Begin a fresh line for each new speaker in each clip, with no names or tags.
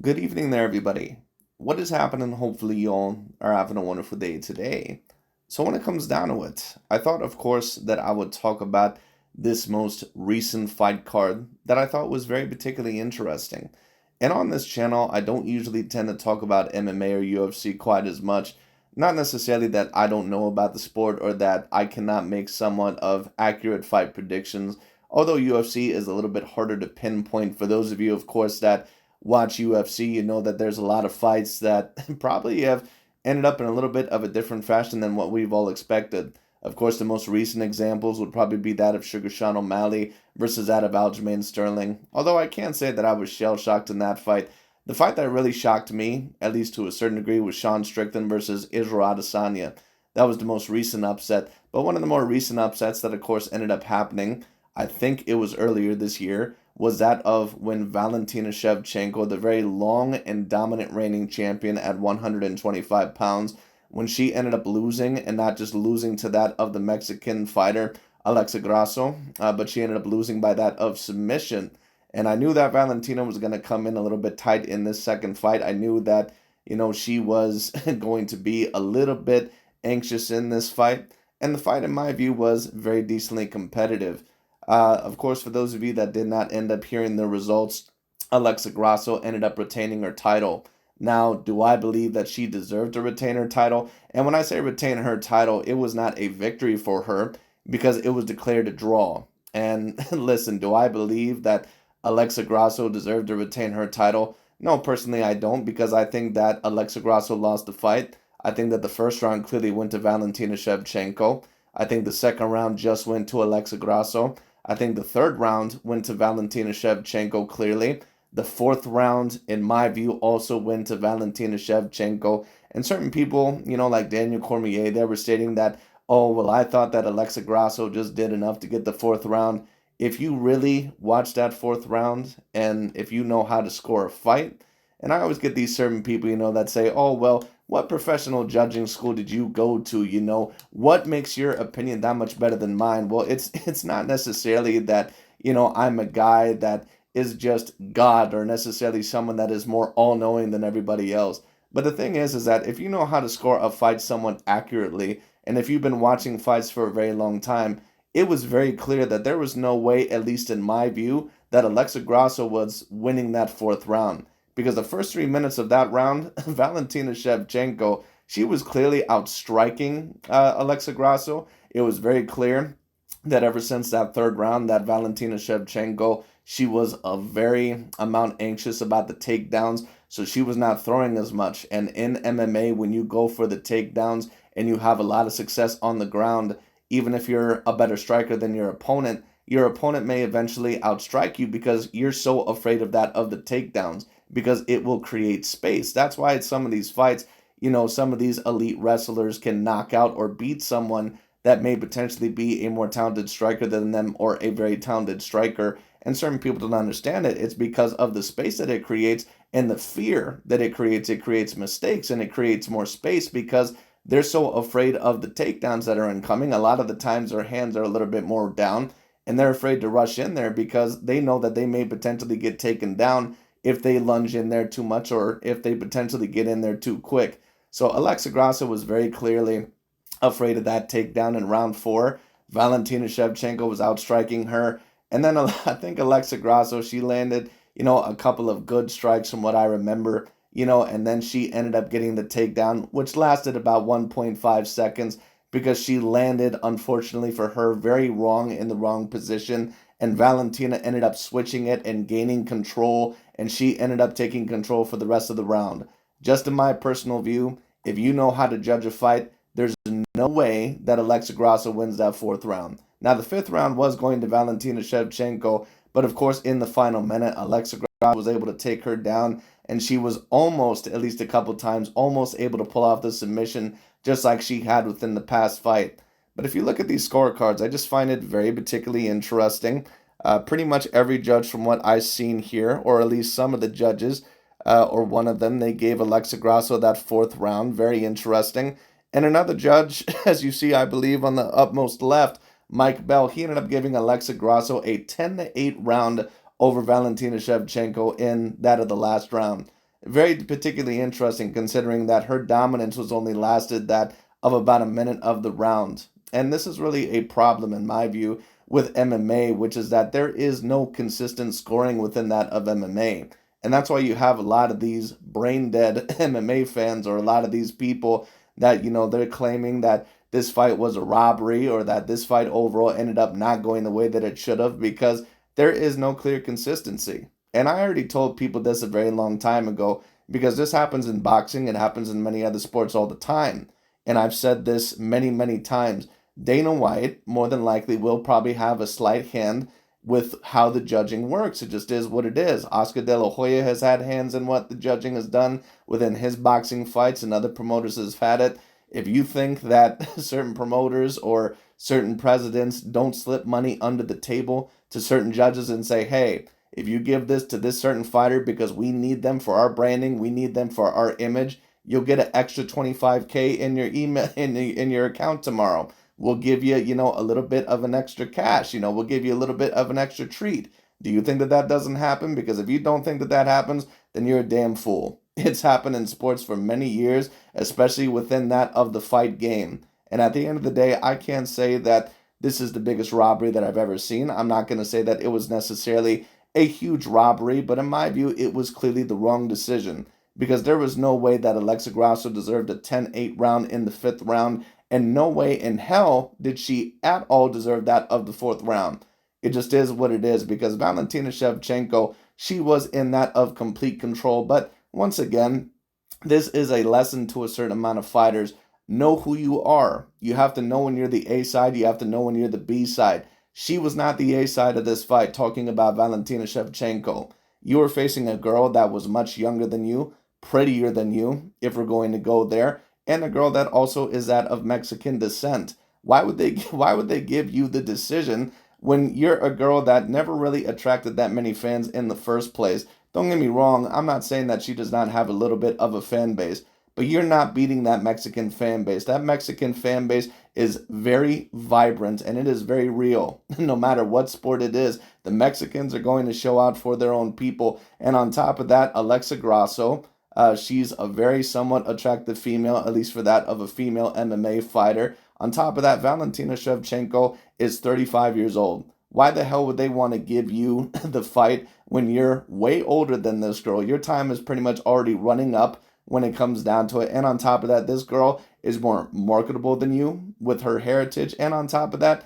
Good evening there, everybody. What is happening? Hopefully, you all are having a wonderful day today. So, when it comes down to it, I thought, of course, that I would talk about this most recent fight card that I thought was very particularly interesting. And on this channel, I don't usually tend to talk about MMA or UFC quite as much. Not necessarily that I don't know about the sport or that I cannot make somewhat of accurate fight predictions, although UFC is a little bit harder to pinpoint for those of you, of course, that watch UFC, you know that there's a lot of fights that probably have ended up in a little bit of a different fashion than what we've all expected. Of course, the most recent examples would probably be that of Sugar Sean O'Malley versus that of Aljamain Sterling. Although I can't say that I was shell shocked in that fight. The fight that really shocked me, at least to a certain degree, was Sean Strickland versus Israel Adesanya. That was the most recent upset. But one of the more recent upsets that, of course, ended up happening, I think it was earlier this year, was that of when Valentina Shevchenko, the very long and dominant reigning champion at 125 pounds, when she ended up losing, and not just losing to that of the Mexican fighter Alexa Grasso, but she ended up losing by that of submission. And I knew that Valentina was going to come in a little bit tight in this second fight. I knew that, she was going to be a little bit anxious in this fight. And the fight, in my view, was very decently competitive. Of course, for those of you that did not end up hearing the results, Alexa Grasso ended up retaining her title. Now, do I believe that she deserved to retain her title? And when I say retain her title, it was not a victory for her because it was declared a draw. And listen, do I believe that Alexa Grasso deserved to retain her title? No, personally, I don't, because I think that Alexa Grasso lost the fight. I think that the first round clearly went to Valentina Shevchenko. I think the second round just went to Alexa Grasso. I think the third round went to Valentina Shevchenko clearly. The fourth round, in my view, also went to Valentina Shevchenko. And certain people, like Daniel Cormier, they were stating that, oh, well, I thought that Alexa Grasso just did enough to get the fourth round. If you really watch that fourth round and if you know how to score a fight, and I always get these certain people, that say, oh, well, what professional judging school did you go to? What makes your opinion that much better than mine? Well, it's not necessarily that, I'm a guy that is just God or necessarily someone that is more all-knowing than everybody else. But the thing is that if you know how to score a fight somewhat accurately, and if you've been watching fights for a very long time, it was very clear that there was no way, at least in my view, that Alexa Grasso was winning that fourth round. Because the first 3 minutes of that round, Valentina Shevchenko, she was clearly outstriking Alexa Grasso. It was very clear that ever since that third round, that Valentina Shevchenko, she was a very amount anxious about the takedowns, so she was not throwing as much. And in MMA, when you go for the takedowns and you have a lot of success on the ground, even if you're a better striker than your opponent may eventually outstrike you because you're so afraid of the takedowns, because it will create space. That's why at some of these fights, some of these elite wrestlers can knock out or beat someone that may potentially be a more talented striker than them or a very talented striker. And certain people don't understand it. It's because of the space that it creates and the fear that it creates. It creates mistakes and it creates more space because they're so afraid of the takedowns that are incoming. A lot of the times their hands are a little bit more down and they're afraid to rush in there because they know that they may potentially get taken down if they lunge in there too much or if they potentially get in there too quick. So Alexa Grasso was very clearly afraid of that takedown in round four. Valentina Shevchenko was outstriking her. And then I think Alexa Grasso, she landed, a couple of good strikes from what I remember, and then she ended up getting the takedown, which lasted about 1.5 seconds because she landed, unfortunately for her, very wrong in the wrong position. And Valentina ended up switching it and gaining control, and she ended up taking control for the rest of the round. Just in my personal view, if you know how to judge a fight, there's no way that Alexa Grasso wins that fourth round. Now, the fifth round was going to Valentina Shevchenko, but of course, in the final minute, Alexa Grasso was able to take her down, and she was almost, at least a couple times, almost able to pull off the submission, just like she had within the past fight. But if you look at these scorecards, I just find it very particularly interesting. Pretty much every judge from what I've seen here, or at least some of the judges, or one of them, they gave Alexa Grasso that fourth round. Very interesting. And another judge, as you see, I believe, on the upmost left, Mike Bell, he ended up giving Alexa Grasso a 10-8 round over Valentina Shevchenko in that of the last round. Very particularly interesting considering that her dominance was only lasted that of about a minute of the round. And this is really a problem in my view with MMA, which is that there is no consistent scoring within that of MMA. And that's why you have a lot of these brain dead MMA fans, or a lot of these people that, they're claiming that this fight was a robbery, or that this fight overall ended up not going the way that it should have, because there is no clear consistency. And I already told people this a very long time ago, because this happens in boxing, it happens in many other sports all the time. And I've said this many, many times. Dana White more than likely will probably have a slight hand with how the judging works. It just is what it is. Oscar De La Hoya has had hands in what the judging has done within his boxing fights, and other promoters have had it. If you think that certain promoters or certain presidents don't slip money under the table to certain judges and say, hey, if you give this to this certain fighter because we need them for our branding, we need them for our image, you'll get an extra 25K in your email in your account tomorrow. We'll give you, a little bit of an extra cash. We'll give you a little bit of an extra treat. Do you think that that doesn't happen? Because if you don't think that that happens, then you're a damn fool. It's happened in sports for many years, especially within that of the fight game. And at the end of the day, I can't say that this is the biggest robbery that I've ever seen. I'm not going to say that it was necessarily a huge robbery, but in my view, it was clearly the wrong decision, because there was no way that Alexa Grasso deserved a 10-8 round in the fifth round, and no way in hell did she at all deserve that of the fourth round. It just is what it is, because Valentina Shevchenko, she was in that of complete control. But once again, this is a lesson to a certain amount of fighters. Know who you are. You have to know when you're the A side. You have to know when you're the B side. She was not the A side of this fight, talking about Valentina Shevchenko. You were facing a girl that was much younger than you, prettier than you, if we're going to go there, and a girl that also is that of Mexican descent. Why would they give you the decision when you're a girl that never really attracted that many fans in the first place? Don't get me wrong, I'm not saying that she does not have a little bit of a fan base, but you're not beating that Mexican fan base. That Mexican fan base is very vibrant and it is very real. No matter what sport it is, the Mexicans are going to show out for their own people. And on top of that, Alexa Grasso, she's a very somewhat attractive female, at least for that of a female MMA fighter. On top of that, Valentina Shevchenko is 35 years old. Why the hell would they want to give you the fight when you're way older than this girl? Your time is pretty much already running up when it comes down to it. And on top of that, this girl is more marketable than you with her heritage. And on top of that,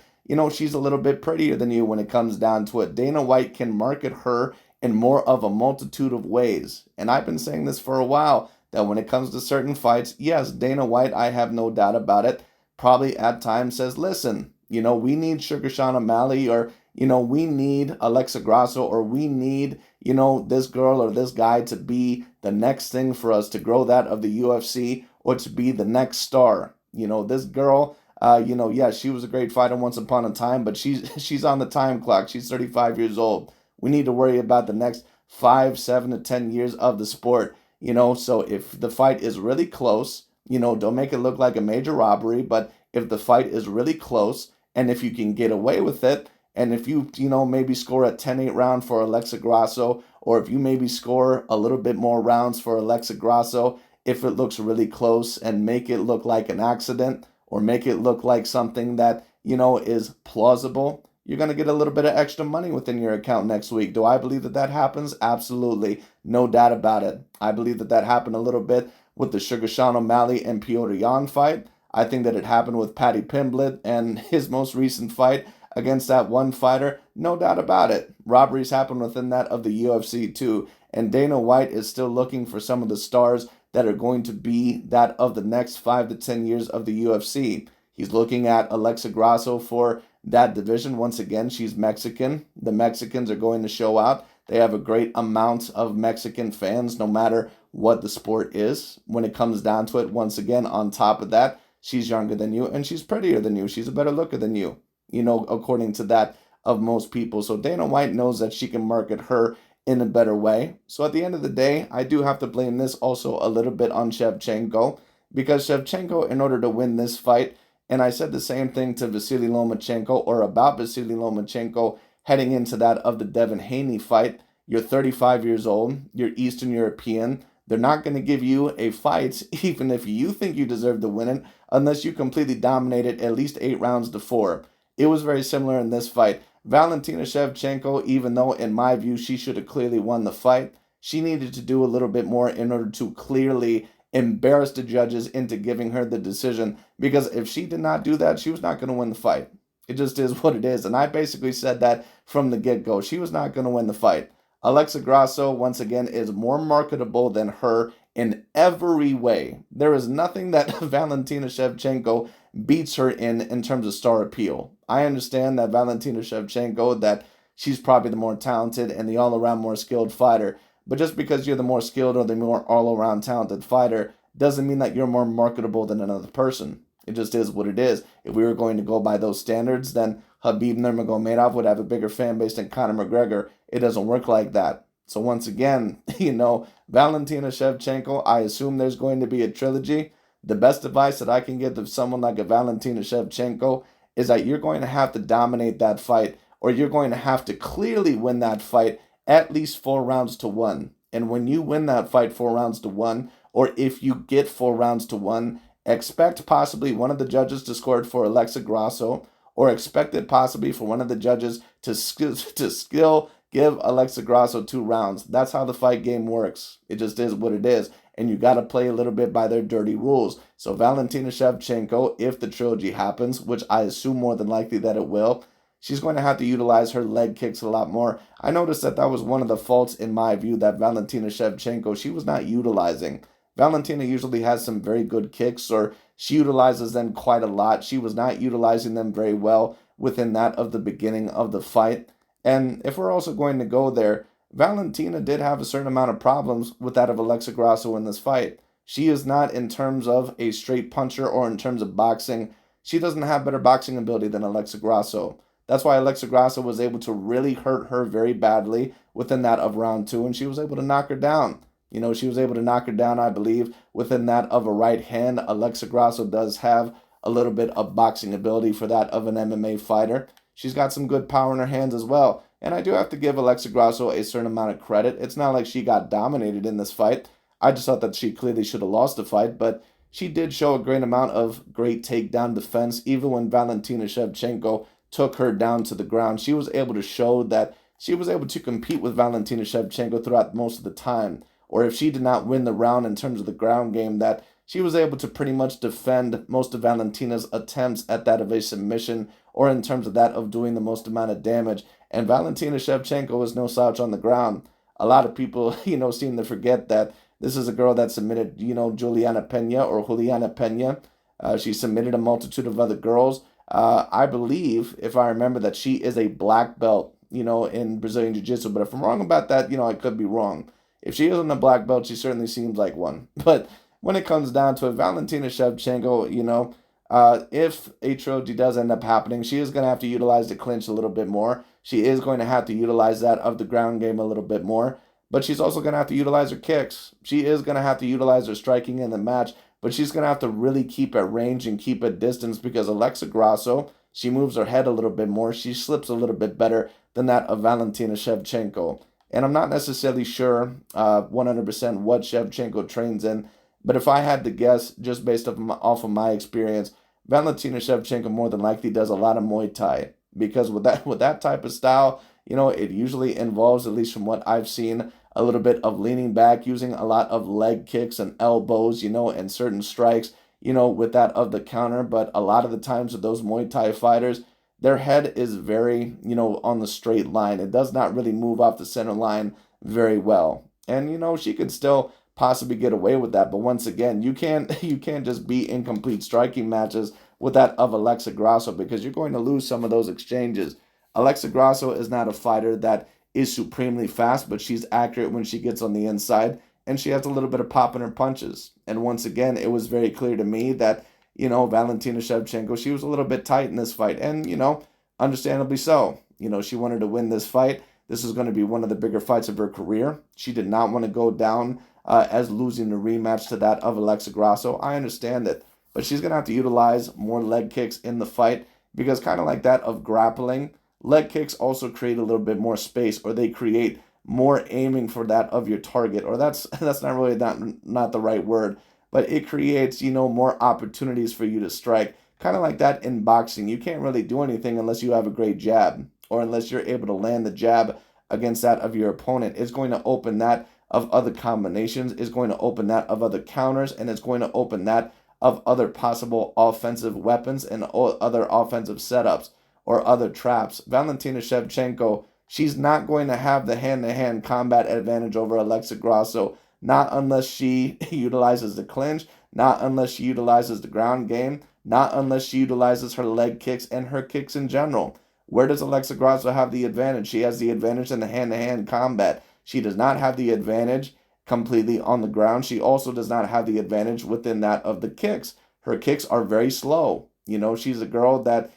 she's a little bit prettier than you when it comes down to it. Dana White can market her in more of a multitude of ways. And I've been saying this for a while, that when it comes to certain fights, yes, Dana White, I have no doubt about it, probably at times says, listen, we need Sugar Sean O'Malley, or, we need Alexa Grasso, or we need, this girl or this guy to be the next thing for us to grow that of the UFC, or to be the next star. This girl, yeah, she was a great fighter once upon a time, but she's on the time clock. She's 35 years old. We need to worry about the next 5, 7 to 10 years of the sport. So if the fight is really close, don't make it look like a major robbery, but if the fight is really close, and if you can get away with it, and if you, maybe score a 10-8 round for Alexa Grasso, or if you maybe score a little bit more rounds for Alexa Grasso, if it looks really close, and make it look like an accident, or make it look like something that, is plausible, you're going to get a little bit of extra money within your account next week. Do I believe that that happens? Absolutely. No doubt about it. I believe that that happened a little bit with the Sugar Sean O'Malley and Petr Yan fight. I think that it happened with Paddy Pimblett and his most recent fight against that one fighter. No doubt about it. Robberies happen within that of the UFC too. And Dana White is still looking for some of the stars that are going to be that of the next 5 to 10 years of the UFC. He's looking at Alexa Grasso for that division. Once again, she's Mexican. The Mexicans are going to show out. They have a great amount of Mexican fans, no matter what the sport is. When it comes down to it, once again, on top of that, she's younger than you and she's prettier than you. She's a better looker than you, according to that of most people. So Dana White knows that she can market her in a better way. So at the end of the day, I do have to blame this also a little bit on Shevchenko, because Shevchenko, in order to win this fight, and I said the same thing to Vasily Lomachenko, or about Vasily Lomachenko heading into that of the Devin Haney fight. You're 35 years old. You're Eastern European. They're not going to give you a fight, even if you think you deserve to win it, unless you completely dominate it at least 8 rounds to 4. It was very similar in this fight. Valentina Shevchenko, even though in my view she should have clearly won the fight, she needed to do a little bit more in order to clearly embarrass the judges into giving her the decision. Because if she did not do that, she was not going to win the fight. It just is what it is. And I basically said that from the get-go. She was not going to win the fight. Alexa Grasso, once again, is more marketable than her in every way. There is nothing that Valentina Shevchenko beats her in terms of star appeal. I understand that Valentina Shevchenko, that she's probably the more talented and the all-around more skilled fighter. But just because you're the more skilled or the more all-around talented fighter doesn't mean that you're more marketable than another person. It just is what it is. If we were going to go by those standards, then Khabib Nurmagomedov would have a bigger fan base than Conor McGregor. It doesn't work like that. So once again, Valentina Shevchenko, I assume there's going to be a trilogy. The best advice that I can give to someone like a Valentina Shevchenko is that you're going to have to dominate that fight, or you're going to have to clearly win that fight at least 4 rounds to 1. And when you win that fight 4 rounds to 1, or if you get 4 rounds to 1, expect possibly one of the judges to score it for Alexa Grasso, or expect it possibly for one of the judges to skill give Alexa Grasso 2 rounds. That's how the fight game works. It just is what it is. And you got to play a little bit by their dirty rules. So Valentina Shevchenko, if the trilogy happens, which I assume more than likely that it will, she's going to have to utilize her leg kicks a lot more. I noticed that was one of the faults in my view that Valentina Shevchenko, she was not utilizing. Valentina usually has some very good kicks, or she utilizes them quite a lot. She was not utilizing them very well within that of the beginning of the fight. And if we're also going to go there, Valentina did have a certain amount of problems with that of Alexa Grasso in this fight. She is not, in terms of a straight puncher or in terms of boxing, she doesn't have better boxing ability than Alexa Grasso. That's why Alexa Grasso was able to really hurt her very badly within that of round 2, and she was able to knock her down. She was able to knock her down, I believe, within that of a right hand. Alexa Grasso does have a little bit of boxing ability for that of an MMA fighter. She's got some good power in her hands as well. And I do have to give Alexa Grasso a certain amount of credit. It's not like she got dominated in this fight. I just thought that she clearly should have lost the fight, but she did show a great amount of great takedown defense. Even when Valentina Shevchenko took her down to the ground, she was able to show that she was able to compete with Valentina Shevchenko throughout most of the time. Or if she did not win the round in terms of the ground game, that she was able to pretty much defend most of Valentina's attempts at that of a submission, or in terms of that of doing the most amount of damage. And Valentina Shevchenko is no slouch on the ground. A lot of people, seem to forget that this is a girl that submitted, Juliana Pena or Juliana Pena. She submitted a multitude of other girls. I believe, if I remember, that she is a black belt, in Brazilian Jiu-Jitsu. But if I'm wrong about that, I could be wrong. If she isn't a black belt, she certainly seems like one. But when it comes down to it, Valentina Shevchenko, if a trilogy does end up happening, she is going to have to utilize the clinch a little bit more. She is going to have to utilize that of the ground game a little bit more. But she's also going to have to utilize her kicks. She is going to have to utilize her striking in the match. But she's going to have to really keep at range and keep at distance, because Alexa Grasso, she moves her head a little bit more. She slips a little bit better than that of Valentina Shevchenko. And I'm not necessarily sure 100% what Shevchenko trains in. But if I had to guess, just based off of my experience, Valentina Shevchenko more than likely does a lot of Muay Thai. Because with that type of style, it usually involves, at least from what I've seen, a little bit of leaning back, using a lot of leg kicks and elbows, and certain strikes, with that of the counter. But a lot of the times with those Muay Thai fighters, their head is very, on the straight line. It does not really move off the center line very well. And, she could still possibly get away with that. But once again, you can't just be in complete striking matches with that of Alexa Grasso, because you're going to lose some of those exchanges. Alexa Grasso is not a fighter that is supremely fast, but she's accurate when she gets on the inside, and she has a little bit of pop in her punches. And once again, it was very clear to me that, Valentina Shevchenko, she was a little bit tight in this fight, and, understandably so. She wanted to win this fight. This is going to be one of the bigger fights of her career. She did not want to go down as losing the rematch to that of Alexa Grasso. I understand it. But she's going to have to utilize more leg kicks in the fight, because kind of like that of grappling, leg kicks also create a little bit more space, or they create more aiming for that of your target, or that's not really not the right word, but it creates, more opportunities for you to strike. Kind of like that in boxing. You can't really do anything unless you have a great jab, or unless you're able to land the jab against that of your opponent. It's going to open that of other combinations, it's going to open that of other counters, and it's going to open that of other possible offensive weapons and other offensive setups or other traps. Valentina Shevchenko, she's not going to have the hand-to-hand combat advantage over Alexa Grasso, not unless she utilizes the clinch, not unless she utilizes the ground game, not unless she utilizes her leg kicks and her kicks in general. Where does Alexa Grasso have the advantage? She has the advantage in the hand-to-hand combat. She does not have the advantage completely on the ground. She also does not have the advantage within that of the kicks. Her kicks are very slow. She's a girl that,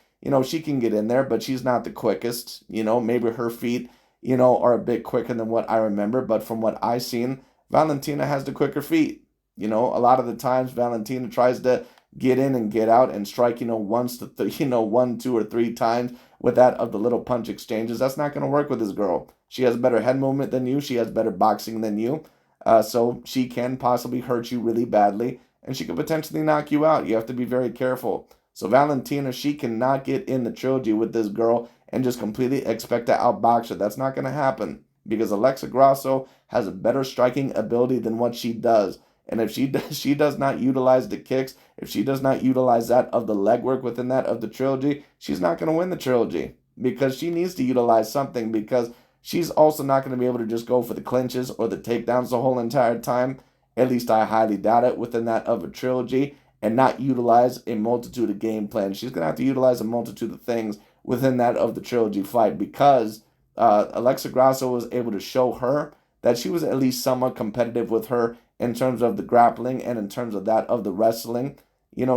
she can get in there, but she's not the quickest. Maybe her feet, are a bit quicker than what I remember. But from what I've seen, Valentina has the quicker feet. A lot of the times Valentina tries to get in and get out and strike, once to, one, two, or three times with that of the little punch exchanges. That's not going to work with this girl. She has better head movement than you. She has better boxing than you. So she can possibly hurt you really badly, and she could potentially knock you out. You have to be very careful. So Valentina, she cannot get in the trilogy with this girl and just completely expect to outbox her. That's not going to happen, because Alexa Grasso has a better striking ability than what she does. And if she does not utilize the kicks, if she does not utilize that of the legwork within that of the trilogy, she's not going to win the trilogy, because she needs to utilize something, because she's also not going to be able to just go for the clinches or the takedowns the whole entire time. At least I highly doubt it within that of a trilogy, and not utilize a multitude of game plans. She's going to have to utilize a multitude of things within that of the trilogy fight, because Alexa Grasso was able to show her that she was at least somewhat competitive with her in terms of the grappling and in terms of that of the wrestling.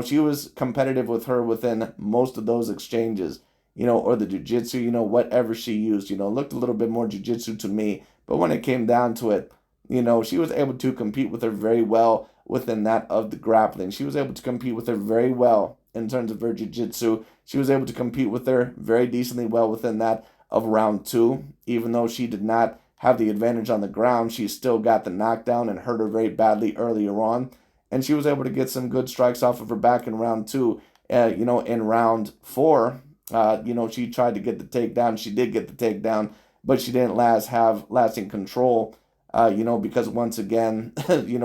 She was competitive with her within most of those exchanges, or the jiu-jitsu, whatever she used, looked a little bit more jiu-jitsu to me. But when it came down to it, she was able to compete with her very well within that of the grappling. She was able to compete with her very well in terms of her jiu-jitsu. She was able to compete with her very decently well within that of round two. Even though she did not have the advantage on the ground, she still got the knockdown and hurt her very badly earlier on. And she was able to get some good strikes off of her back in round two. In round four, she tried to get the takedown. She did get the takedown, but she didn't have lasting control, because once again,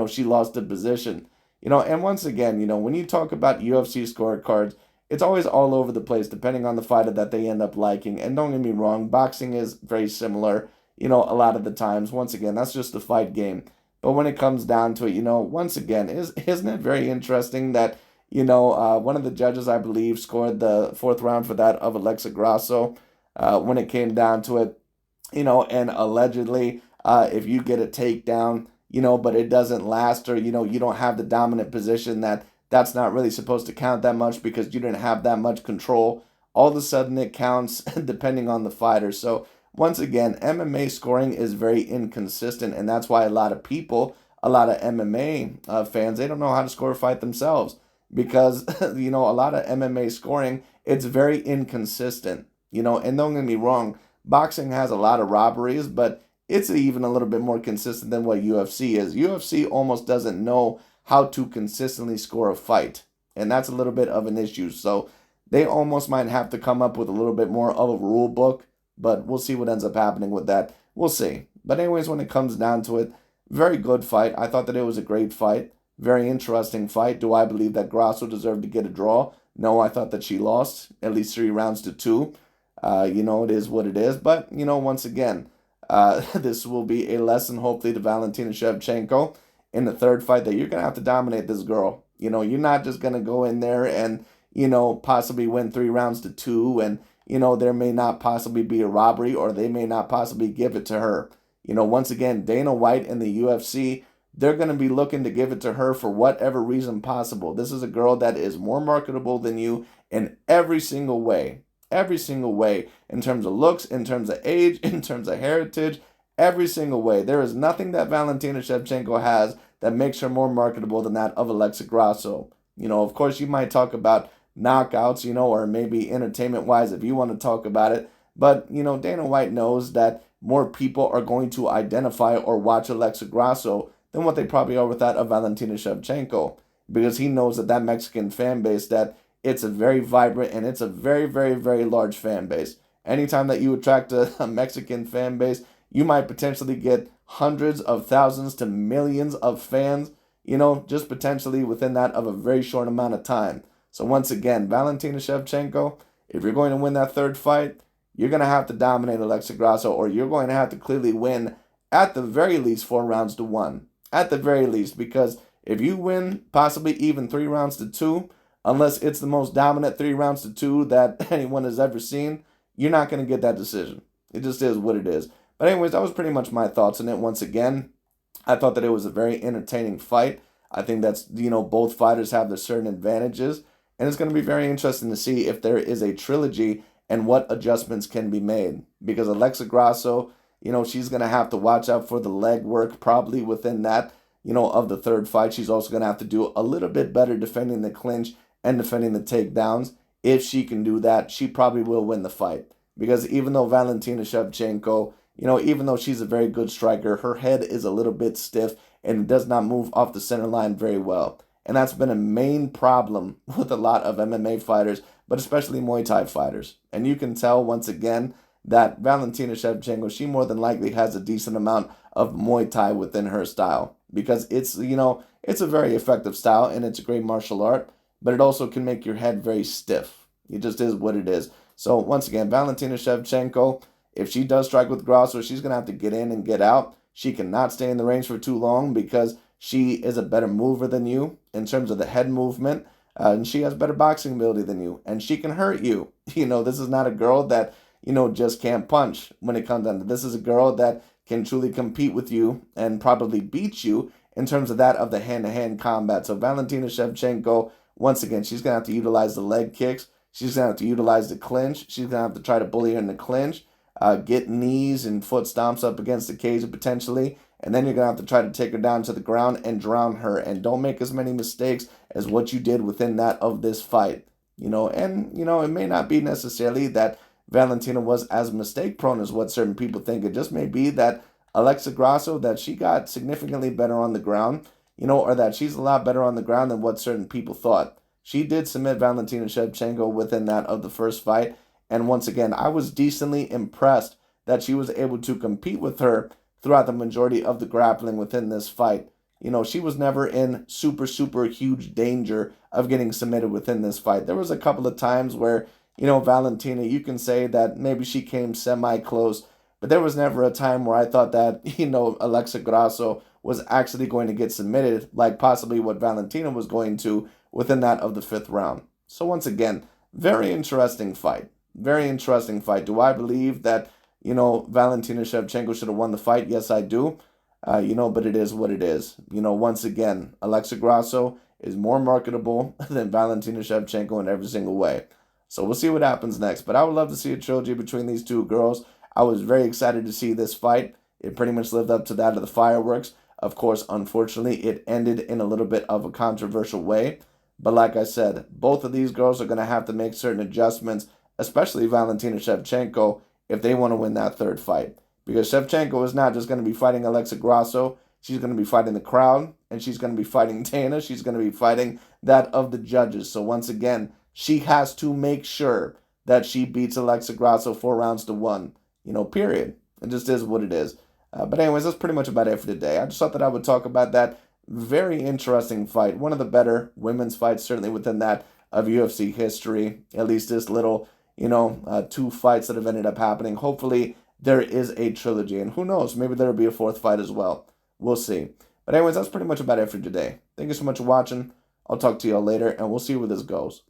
she lost the position. And once again, when you talk about UFC scorecards, it's always all over the place depending on the fighter that they end up liking. And don't get me wrong, boxing is very similar, a lot of the times. Once again, that's just the fight game. But when it comes down to it, once again, isn't it very interesting that, one of the judges, I believe, scored the fourth round for that of Alexa Grasso when it came down to it, and allegedly, if you get a takedown, but it doesn't last, or, you don't have the dominant position, that's not really supposed to count that much because you didn't have that much control. All of a sudden it counts depending on the fighter. So once again, MMA scoring is very inconsistent, and that's why a lot of people, a lot of MMA fans, they don't know how to score a fight themselves, because, a lot of MMA scoring, it's very inconsistent, and don't get me wrong, boxing has a lot of robberies, but it's even a little bit more consistent than what UFC is. UFC almost doesn't know how to consistently score a fight, and that's a little bit of an issue. So they almost might have to come up with a little bit more of a rule book, but we'll see what ends up happening with that. We'll see. But anyways, when it comes down to it, very good fight. I thought that it was a great fight. Very interesting fight. Do I believe that Grasso deserved to get a draw? No, I thought that she lost at least 3-2. It is what it is. But, once again, this will be a lesson, hopefully, to Valentina Shevchenko in the third fight, that you're going to have to dominate this girl. You're not just going to go in there and, possibly win 3-2, and, there may not possibly be a robbery, or they may not possibly give it to her. Once again, Dana White and the UFC, they're going to be looking to give it to her for whatever reason possible. This is a girl that is more marketable than you in every single way. Every single way, in terms of looks, in terms of age, in terms of heritage, every single way. There is nothing that Valentina Shevchenko has that makes her more marketable than that of Alexa Grasso. Of course, you might talk about knockouts, or maybe entertainment-wise if you want to talk about it. But, Dana White knows that more people are going to identify or watch Alexa Grasso than what they probably are with that of Valentina Shevchenko, because he knows that Mexican fan base, that it's a very vibrant and it's a very, very, very large fan base. Anytime that you attract a Mexican fan base, you might potentially get hundreds of thousands to millions of fans, just potentially within that of a very short amount of time. So once again, Valentina Shevchenko, if you're going to win that third fight, you're going to have to dominate Alexa Grasso, or you're going to have to clearly win at the very least 4 rounds to 1. At the very least, because if you win possibly even 3 rounds to 2, unless it's the most dominant 3 rounds to 2 that anyone has ever seen, you're not going to get that decision. It just is what it is. But anyways, that was pretty much my thoughts on it. Once again, I thought that it was a very entertaining fight. I think that's, both fighters have their certain advantages. And it's going to be very interesting to see if there is a trilogy and what adjustments can be made. Because Alexa Grasso, she's going to have to watch out for the leg work probably within that, of the third fight. She's also going to have to do a little bit better defending the clinch and defending the takedowns. If she can do that, she probably will win the fight. Because even though Valentina Shevchenko, even though she's a very good striker, her head is a little bit stiff and does not move off the center line very well. And that's been a main problem with a lot of MMA fighters, but especially Muay Thai fighters. And you can tell once again that Valentina Shevchenko, she more than likely has a decent amount of Muay Thai within her style. Because it's, it's a very effective style and it's a great martial art, but it also can make your head very stiff. It just is what it is. So once again, Valentina Shevchenko, if she does strike with Grasso, she's going to have to get in and get out. She cannot stay in the range for too long because she is a better mover than you in terms of the head movement. And she has better boxing ability than you. And she can hurt you. This is not a girl that, just can't punch when it comes down to this. Is a girl that can truly compete with you and probably beat you in terms of that of the hand-to-hand combat. So Valentina Shevchenko, once again, she's going to have to utilize the leg kicks. She's going to have to utilize the clinch. She's going to have to try to bully her in the clinch, get knees and foot stomps up against the cage potentially, and then you're going to have to try to take her down to the ground and drown her. And don't make as many mistakes as what you did within that of this fight. It may not be necessarily that Valentina was as mistake-prone as what certain people think. It just may be that Alexa Grasso, that she got significantly better on the ground, or that she's a lot better on the ground than what certain people thought. She did submit Valentina Shevchenko within that of the first fight. And once again, I was decently impressed that she was able to compete with her throughout the majority of the grappling within this fight. She was never in super, super huge danger of getting submitted within this fight. There was a couple of times where, Valentina, you can say that maybe she came semi-close, but there was never a time where I thought that, Alexa Grasso was actually going to get submitted, like possibly what Valentina was going to within that of the 5th round. So once again, very interesting fight. Very interesting fight. Do I believe that, Valentina Shevchenko should have won the fight? Yes, I do. But it is what it is. Once again, Alexa Grasso is more marketable than Valentina Shevchenko in every single way. So we'll see what happens next. But I would love to see a trilogy between these two girls. I was very excited to see this fight. It pretty much lived up to that of the fireworks. Of course, unfortunately, it ended in a little bit of a controversial way. But like I said, both of these girls are going to have to make certain adjustments, especially Valentina Shevchenko, if they want to win that third fight. Because Shevchenko is not just going to be fighting Alexa Grasso. She's going to be fighting the crowd, and she's going to be fighting Dana. She's going to be fighting that of the judges. So once again, she has to make sure that she beats Alexa Grasso 4 rounds to 1. Period. It just is what it is. But anyways, that's pretty much about it for today. I just thought that I would talk about that very interesting fight. One of the better women's fights, certainly within that of UFC history. At least this little, 2 fights that have ended up happening. Hopefully, there is a trilogy. And who knows, maybe there'll be a 4th fight as well. We'll see. But anyways, that's pretty much about it for today. Thank you so much for watching. I'll talk to y'all later, and we'll see where this goes.